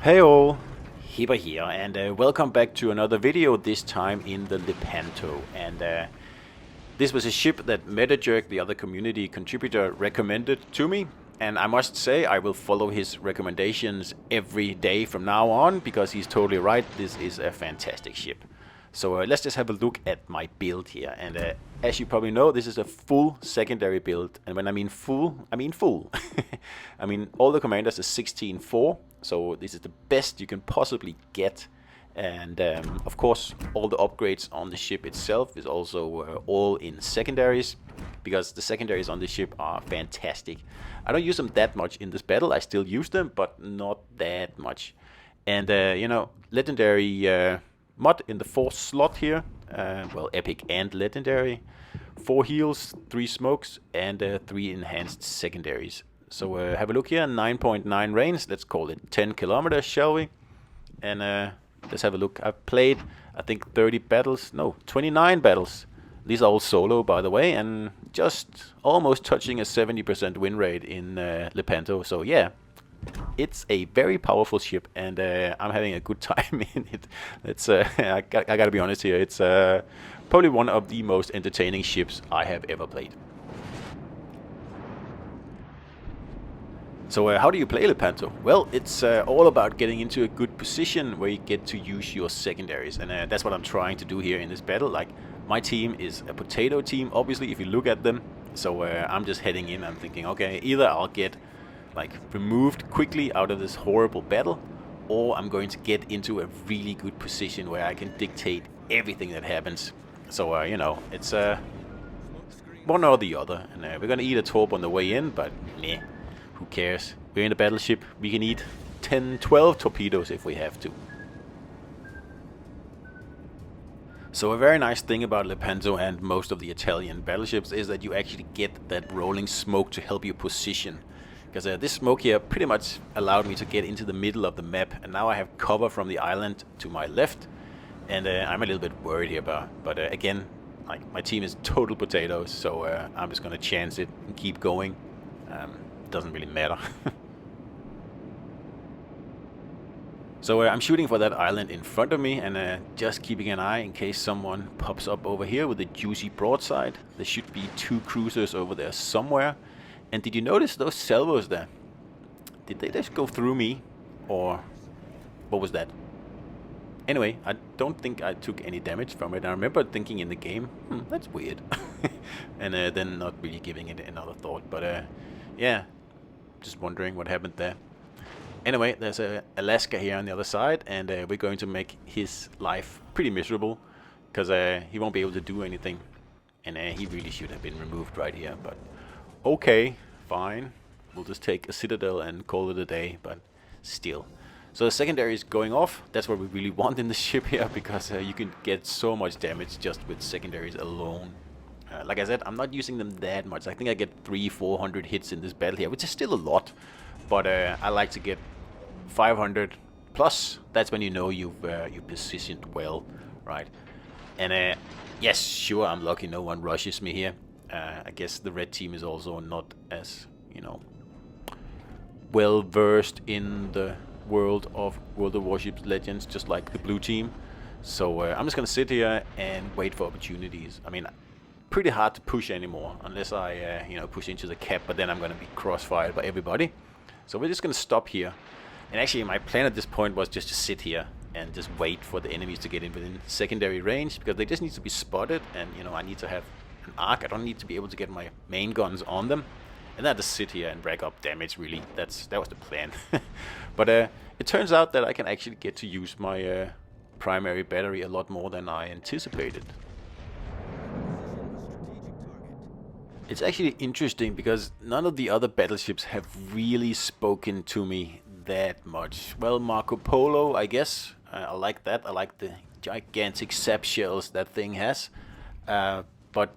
Hey all, Hipper here, and welcome back to another video, this time in the Lepanto. And this was a ship that MetaJerk, the other community contributor, recommended to me. And I must say, I will follow his recommendations every day from now on, because he's totally right, this is a fantastic ship. So let's just have a look at my build here. And as you probably know, this is a full secondary build. And when I mean full, I mean full. I mean, all the commanders are 16.4. So this is the best you can possibly get. And of course, all the upgrades on the ship itself is also all in secondaries, because the secondaries on the ship are fantastic. I don't use them that much in this battle. I still use them, but not that much. And you know, legendary mod in the 4th slot here. Well, epic and legendary. 4 heals, 3 smokes, and 3 enhanced secondaries. So have a look here, 9.9 range, let's call it 10 kilometers, shall we? And let's have a look. I've played, I think, 30 battles, no, 29 battles. These are all solo, by the way, and just almost touching a 70% win rate in Lepanto. So yeah, it's a very powerful ship, and I'm having a good time in it. It's I gotta be honest here, it's probably one of the most entertaining ships I have ever played. So how do you play Lepanto? Well, it's all about getting into a good position where you get to use your secondaries, and that's what I'm trying to do here in this battle. Like, my team is a potato team, obviously, if you look at them. So I'm just heading in, I'm thinking, okay, either I'll get like removed quickly out of this horrible battle, or I'm going to get into a really good position where I can dictate everything that happens. So you know, it's one or the other, and we're gonna eat a torp on the way in, but meh. Who cares? We're in a battleship. We can eat 10, 12 torpedoes if we have to. So a very nice thing about Lepanto and most of the Italian battleships is that you actually get that rolling smoke to help you position. Because this smoke here pretty much allowed me to get into the middle of the map, and now I have cover from the island to my left. And I'm a little bit worried here, but again, like, my team is total potatoes, so I'm just gonna chance it and keep going. Doesn't really matter. So I'm shooting for that island in front of me, and just keeping an eye in case someone pops up over here with a juicy broadside. There should be 2 cruisers over there somewhere. And did you notice those salvos there? Did they just go through me, or what was that? Anyway, I don't think I took any damage from it. I remember thinking in the game, that's weird. And then not really giving it another thought. But yeah, just wondering what happened there. Anyway, there's a Alaska here on the other side, and we're going to make his life pretty miserable, because he won't be able to do anything. And he really should have been removed right here, but okay, fine. We'll just take a citadel and call it a day, but still. So the secondary is going off. That's what we really want in the ship here, because you can get so much damage just with secondaries alone. Like I said, I'm not using them that much. I think I get 300-400 hits in this battle here, which is still a lot. But I like to get 500 plus. That's when you know you've positioned well, right? And yes, sure, I'm lucky no one rushes me here. I guess the red team is also not as, you know, well versed in the World of Warships Legends, just like the blue team. So I'm just gonna sit here and wait for opportunities. I mean, pretty hard to push anymore unless I you know, push into the cap, but then I'm gonna be crossfired by everybody. So we're just gonna stop here. And actually my plan at this point was just to sit here and just wait for the enemies to get in within secondary range, because they just need to be spotted, and you know, I need to have an arc. I don't need to be able to get my main guns on them, and then I just sit here and rack up damage. Really, that was the plan. But it turns out that I can actually get to use my primary battery a lot more than I anticipated. It's actually interesting because none of the other battleships have really spoken to me that much. Well, Marco Polo, I guess. I like that. I like the gigantic sap shells that thing has. But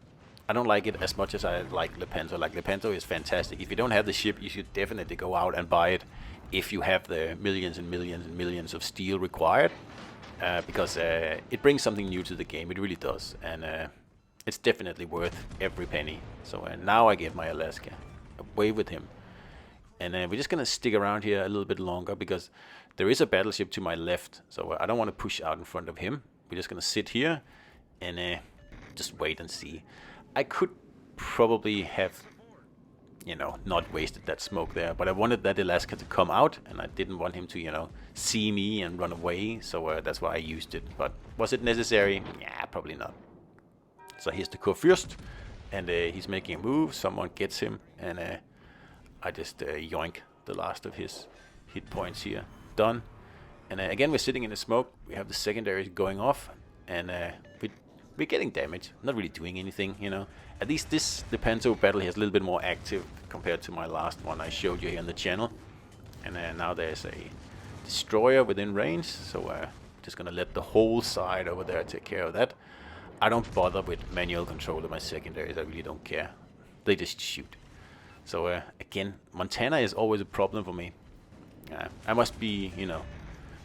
I don't like it as much as I like Lepanto. Like, Lepanto is fantastic. If you don't have the ship, you should definitely go out and buy it if you have the millions and millions and millions of steel required. Because it brings something new to the game. It really does. And it's definitely worth every penny. So now I get my Alaska. Away with him. And we're just gonna stick around here a little bit longer because there is a battleship to my left, so I don't want to push out in front of him. We're just gonna sit here and just wait and see. I could probably have, you know, not wasted that smoke there, but I wanted that Alaska to come out, and I didn't want him to, you know, see me and run away, so that's why I used it. But was it necessary? Yeah, probably not. So here's the Kurfürst, and he's making a move. Someone gets him, and I just yoink the last of his hit points here. Done. And again, we're sitting in the smoke. We have the secondaries going off, and we're getting damage. Not really doing anything, you know. At least this Lepanto battle here is a little bit more active compared to my last one I showed you here on the channel. And now there's a destroyer within range, so just gonna let the whole side over there take care of that. I don't bother with manual control of my secondaries. I really don't care. They just shoot. So again, Montana is always a problem for me. I must be, you know,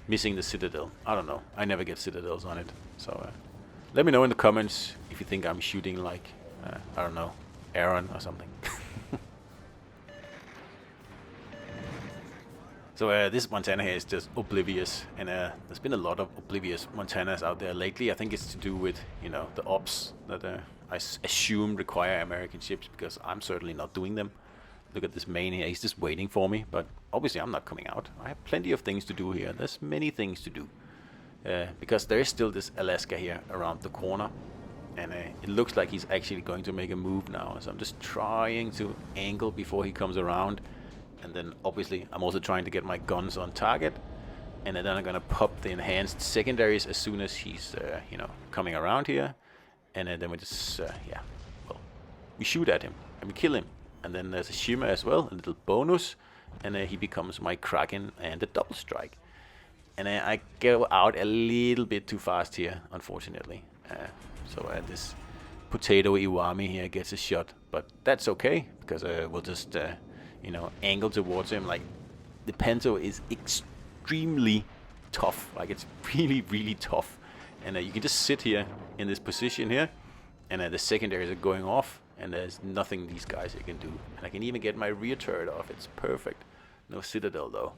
missing the Citadel. I don't know. I never get Citadels on it. So let me know in the comments if you think I'm shooting like, I don't know, Aaron or something. So this Montana here is just oblivious, and there's been a lot of oblivious Montanas out there lately. I think it's to do with, you know, the ops that I assume require American ships, because I'm certainly not doing them. Look at this main here, he's just waiting for me, but obviously I'm not coming out. I have plenty of things to do here. There's many things to do. Because there is still this Alaska here around the corner, and it looks like he's actually going to make a move now. So I'm just trying to angle before he comes around. And then obviously I'm also trying to get my guns on target, and then I'm gonna pop the enhanced secondaries as soon as he's you know, coming around here, and then we just yeah, well, we shoot at him and we kill him, and then there's a shimmer as well, a little bonus, and he becomes my Kraken and a double strike. And I go out a little bit too fast here, unfortunately. So this potato Iwami here gets a shot, but that's okay, because we'll just you know, angle towards him. Like, the Lepanto is extremely tough. Like, it's really, really tough. And you can just sit here in this position here, and the secondaries are going off, and there's nothing these guys here can do. And I can even get my rear turret off. It's perfect. No Citadel, though.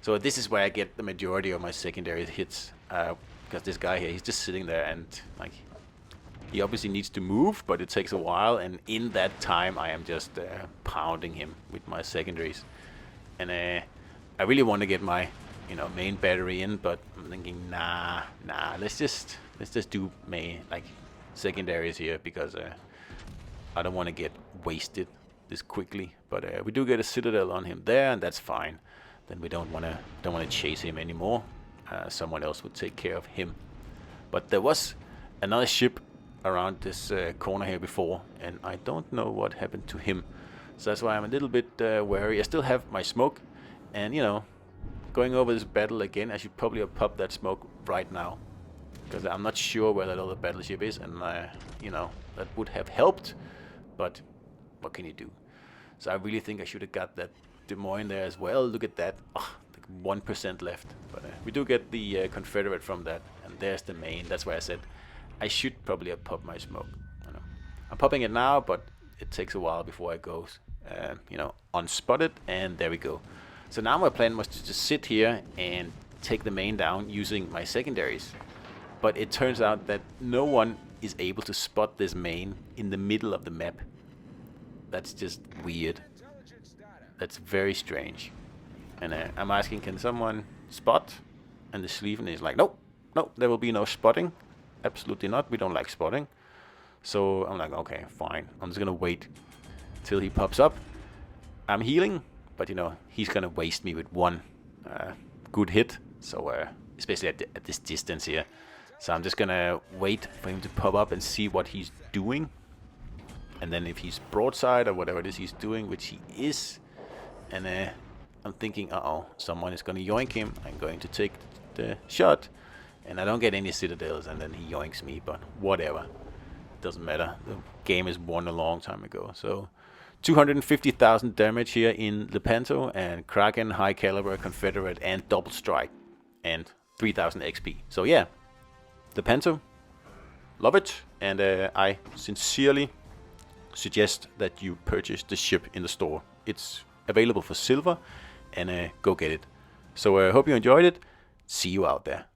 So this is where I get the majority of my secondary hits, because this guy here, he's just sitting there, and like, he obviously needs to move, but it takes a while, and in that time I am just pounding him with my secondaries. And I really want to get my, you know, main battery in, but I'm thinking, nah, let's just do main, like, secondaries here, because I don't want to get wasted this quickly. But we do get a Citadel on him there, and that's fine. Then we don't want to chase him anymore. Someone else would take care of him. But there was another ship around this corner here before, and I don't know what happened to him. So that's why I'm a little bit wary. I still have my smoke, and, you know, going over this battle again, I should probably have popped that smoke right now, because I'm not sure where that other battleship is, and you know, that would have helped, but what can you do? So I really think I should have got that Des Moines there as well. Look at that. Oh, like 1% left, but we do get the Confederate from that, and there's the main. That's why I said I should probably have popped my smoke. I know. I'm popping it now, but it takes a while before it goes, you know, unspotted, and there we go. So now my plan was to just sit here and take the main down using my secondaries. But it turns out that no one is able to spot this main in the middle of the map. That's just weird. That's very strange. And I'm asking, can someone spot? And the Sleven is like, nope, there will be no spotting. Absolutely not. We don't like spotting. So I'm like, okay, fine. I'm just gonna wait till he pops up. I'm healing, but, you know, he's gonna waste me with one good hit. So especially at this distance here. So I'm just gonna wait for him to pop up and see what he's doing. And then if he's broadside or whatever it is he's doing, which he is, and I'm thinking, someone is gonna yoink him. I'm going to take the shot. And I don't get any Citadels, and then he yoinks me, but whatever. Doesn't matter. The game is won a long time ago. So 250,000 damage here in Lepanto, and Kraken, high caliber, Confederate, and double strike, and 3,000 XP. So yeah, Lepanto, love it, and I sincerely suggest that you purchase the ship in the store. It's available for silver, and go get it. So I hope you enjoyed it. See you out there.